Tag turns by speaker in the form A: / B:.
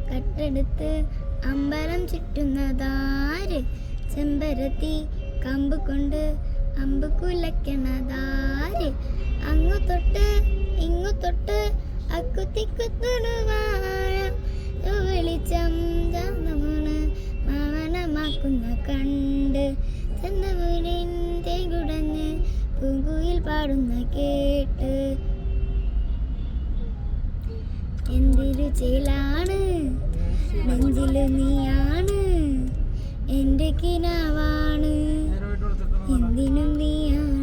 A: കട്ടെടുത്ത് അമ്പലം ചുറ്റുന്നതാര്? ചെമ്പരത്തി കമ്പ് കൊണ്ട് അമ്പ് കുലയ്ക്കണതാര്? അങ്ങു തൊട്ട് ഇങ്ങു തൊട്ട് അക്കുത്തിക്കുത്തുടുവാഴ വെളിച്ചം ചാന്നമാണ് മാവനമാക്കുന്ന കണ്ട് ചെന്നവനിൻ്റെ കുടഞ്ഞ് പൂങ്കുയിൽ പാടുന്ന കേട്ട് എന്തൊരു ചേലാണ് നെഞ്ചില് നീയാണ് എൻ്റെ കിനാവാണ് എന്തിനും നീയാണ്.